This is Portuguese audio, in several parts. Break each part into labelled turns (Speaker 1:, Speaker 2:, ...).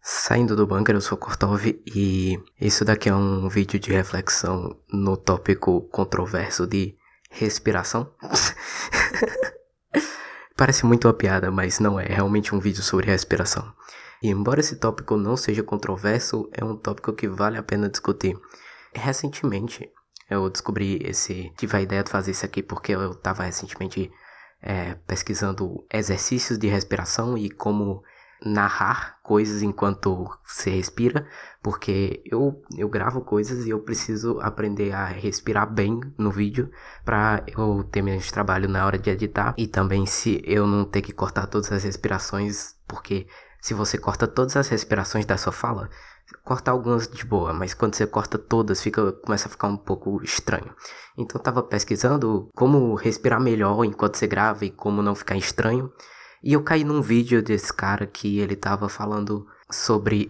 Speaker 1: Saindo do bunker, eu sou Kortov e isso daqui é um vídeo de reflexão no tópico controverso de respiração. Parece muito uma piada, mas não é realmente um vídeo sobre respiração. E embora esse tópico não seja controverso, é um tópico que vale a pena discutir. Recentemente, eu tive a ideia de fazer isso aqui porque eu estava recentemente pesquisando exercícios de respiração e como narrar coisas enquanto você respira, porque eu gravo coisas e eu preciso aprender a respirar bem no vídeo para eu ter menos trabalho na hora de editar e também se eu não ter que cortar todas as respirações, porque se você corta todas as respirações da sua fala, corta algumas de boa, mas quando você corta todas começa a ficar um pouco estranho. Então eu tava pesquisando como respirar melhor enquanto você grava e como não ficar estranho. E eu caí num vídeo desse cara que ele tava falando sobre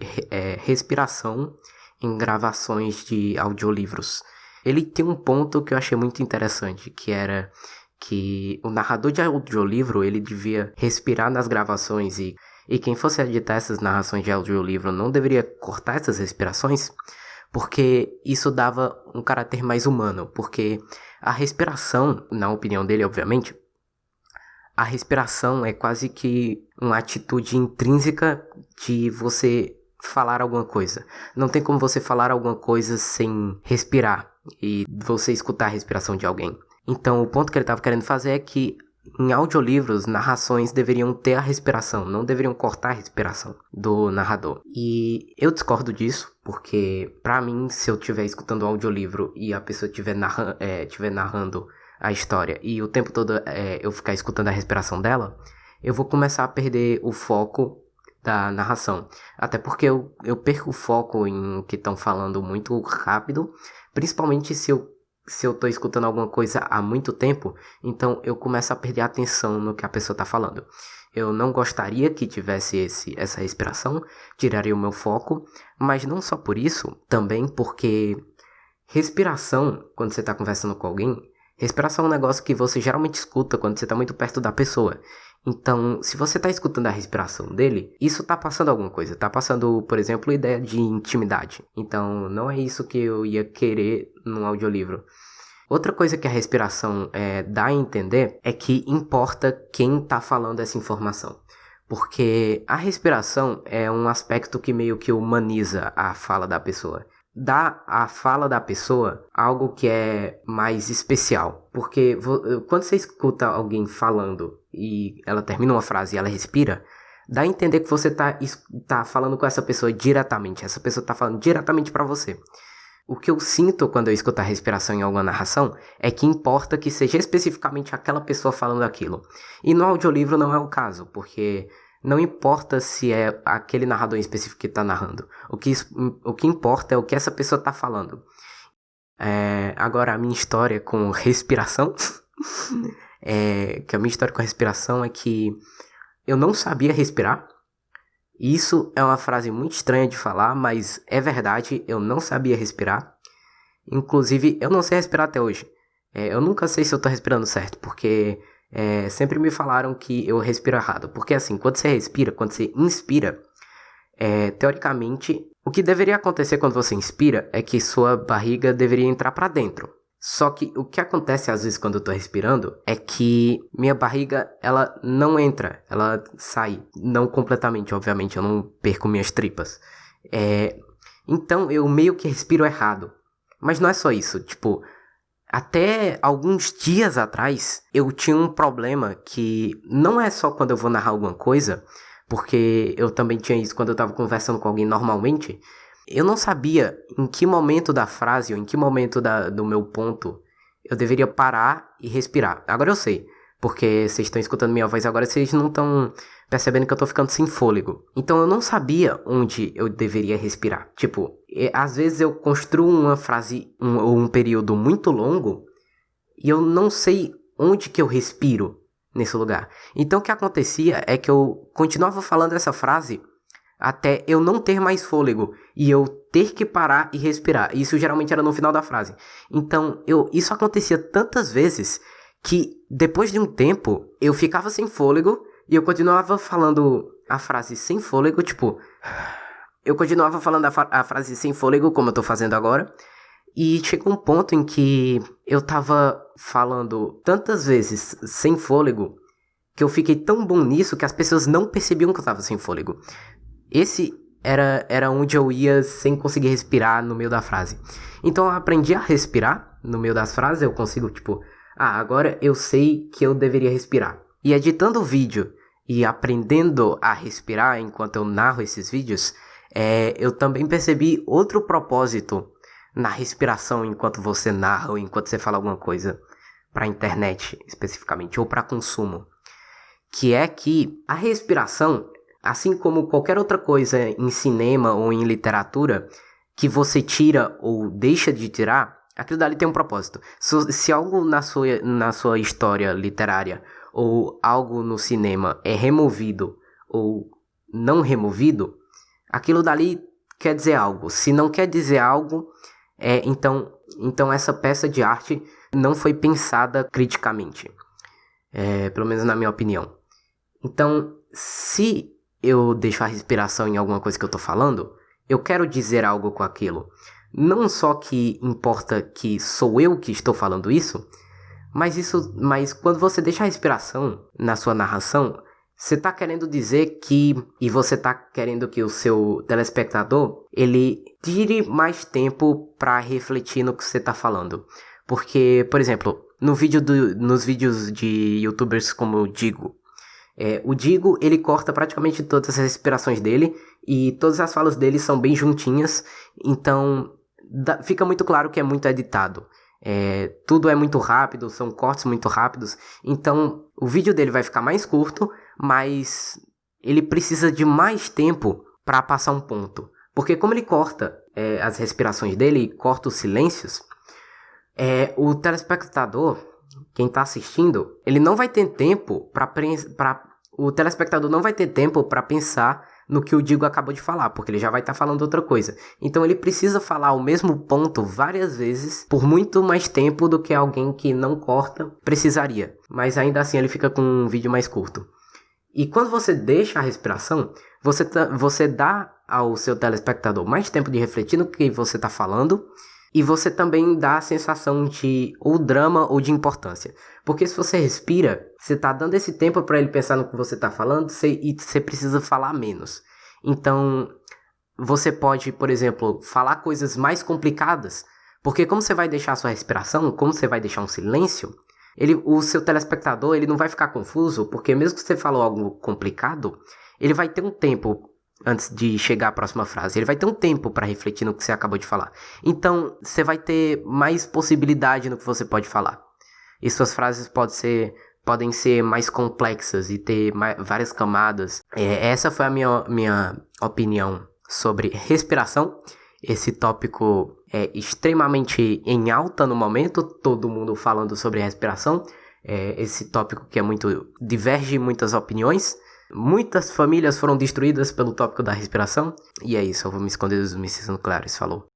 Speaker 1: respiração em gravações de audiolivros. Ele tem um ponto que eu achei muito interessante, que era que o narrador de audiolivro, ele devia respirar nas gravações e quem fosse editar essas narrações de audiolivro não deveria cortar essas respirações, porque isso dava um caráter mais humano, porque a respiração, na opinião dele, obviamente, a respiração é quase que uma atitude intrínseca de você falar alguma coisa. Não tem como você falar alguma coisa sem respirar e você escutar a respiração de alguém. Então, o ponto que ele estava querendo fazer é que em audiolivros, narrações deveriam ter a respiração, não deveriam cortar a respiração do narrador. E eu discordo disso, porque pra mim, se eu estiver escutando um audiolivro e a pessoa estiver narrando a história e o tempo todo eu ficar escutando a respiração dela, eu vou começar a perder o foco da narração. Até porque eu perco o foco em que estão falando muito rápido, principalmente se eu tô escutando alguma coisa há muito tempo, então eu começo a perder a atenção no que a pessoa tá falando. Eu não gostaria que tivesse essa respiração, tiraria o meu foco, mas não só por isso, também porque respiração, quando você tá conversando com alguém, respiração é um negócio que você geralmente escuta quando você tá muito perto da pessoa. Então, se você tá escutando a respiração dele, isso tá passando alguma coisa. Tá passando, por exemplo, ideia de intimidade. Então, não é isso que eu ia querer num audiolivro. Outra coisa que a respiração dá a entender é que importa quem tá falando essa informação. Porque a respiração é um aspecto que meio que humaniza a fala da pessoa. Dá à fala da pessoa algo que é mais especial. Porque quando você escuta alguém falando e ela termina uma frase e ela respira, dá a entender que você tá falando com essa pessoa diretamente. Essa pessoa tá falando diretamente pra você. O que eu sinto quando eu escuto a respiração em alguma narração é que importa que seja especificamente aquela pessoa falando aquilo. E no audiolivro não é o caso, porque não importa se é aquele narrador em específico que está narrando. O que importa é o que essa pessoa está falando. Agora, a minha história com respiração... que a minha história com respiração é que eu não sabia respirar. Isso é uma frase muito estranha de falar, mas é verdade, eu não sabia respirar. Inclusive, eu não sei respirar até hoje. Eu nunca sei se eu tô respirando certo, porque... sempre me falaram que eu respiro errado. Porque assim, quando você inspira, teoricamente, o que deveria acontecer quando você inspira é que sua barriga deveria entrar pra dentro. Só que o que acontece às vezes quando eu tô respirando é que minha barriga, ela não entra, ela sai. Não completamente, obviamente, eu não perco minhas tripas. Então eu meio que respiro errado. Mas não é só isso, tipo... Até alguns dias atrás, eu tinha um problema que não é só quando eu vou narrar alguma coisa, porque eu também tinha isso quando eu tava conversando com alguém normalmente. Eu não sabia em que momento da frase ou em que momento do meu ponto eu deveria parar e respirar. Agora eu sei, porque vocês estão escutando minha voz agora, vocês não estão percebendo que eu tô ficando sem fôlego. Então eu não sabia onde eu deveria respirar. Tipo, às vezes eu construo uma frase ou um período muito longo e eu não sei onde que eu respiro nesse lugar. Então o que acontecia é que eu continuava falando essa frase até eu não ter mais fôlego e eu ter que parar e respirar. Isso geralmente era no final da frase. Então isso acontecia tantas vezes que depois de um tempo eu ficava sem fôlego e eu continuava falando a frase sem fôlego, tipo... Eu continuava falando a frase sem fôlego, como eu tô fazendo agora. E chegou um ponto em que eu tava falando tantas vezes sem fôlego, que eu fiquei tão bom nisso que as pessoas não percebiam que eu tava sem fôlego. Esse era onde eu ia sem conseguir respirar no meio da frase. Então eu aprendi a respirar no meio das frases, eu consigo, tipo... agora eu sei que eu deveria respirar. E editando o vídeo e aprendendo a respirar enquanto eu narro esses vídeos, eu também percebi outro propósito na respiração enquanto você narra ou enquanto você fala alguma coisa para a internet, especificamente, ou para consumo. Que é que a respiração, assim como qualquer outra coisa em cinema ou em literatura, que você tira ou deixa de tirar, aquilo dali tem um propósito. Se algo na sua história literária ou algo no cinema é removido ou não removido, aquilo dali quer dizer algo. Se não quer dizer algo, então essa peça de arte não foi pensada criticamente. Pelo menos na minha opinião. Então, se eu deixo a respiração em alguma coisa que eu tô falando, eu quero dizer algo com aquilo. Não só que importa que sou eu que estou falando isso, mas quando você deixa a respiração na sua narração, você está querendo dizer que, e você está querendo que o seu telespectador, ele tire mais tempo para refletir no que você está falando. Porque, por exemplo, nos vídeos de youtubers como o Digo, o Digo, ele corta praticamente todas as respirações dele e todas as falas dele são bem juntinhas, então fica muito claro que é muito editado. Tudo é muito rápido, são cortes muito rápidos, então o vídeo dele vai ficar mais curto, mas ele precisa de mais tempo para passar um ponto. Porque como ele corta as respirações dele, corta os silêncios, o telespectador, quem está assistindo, ele não vai ter tempo o telespectador não vai ter tempo para pensar no que o Digo acabou de falar, porque ele já vai estar falando outra coisa. Então ele precisa falar o mesmo ponto várias vezes, por muito mais tempo do que alguém que não corta precisaria. Mas ainda assim ele fica com um vídeo mais curto. E quando você deixa a respiração, você dá ao seu telespectador mais tempo de refletir no que você está falando, e você também dá a sensação de ou drama ou de importância. Porque se você respira, você está dando esse tempo para ele pensar no que você está falando e você precisa falar menos. Então, você pode, por exemplo, falar coisas mais complicadas. Porque como você vai deixar a sua respiração, como você vai deixar um silêncio, o seu telespectador ele não vai ficar confuso, porque mesmo que você falou algo complicado, ele vai ter um tempo antes de chegar à próxima frase. Ele vai ter um tempo para refletir no que você acabou de falar. Então, você vai ter mais possibilidade no que você pode falar. E suas frases podem ser mais complexas e ter várias camadas. Essa foi a minha opinião sobre respiração. Esse tópico é extremamente em alta no momento. Todo mundo falando sobre respiração. Esse tópico que diverge muitas opiniões. Muitas famílias foram destruídas pelo tópico da respiração. E é isso, eu vou me esconder dos mísseis nucleares. Falou.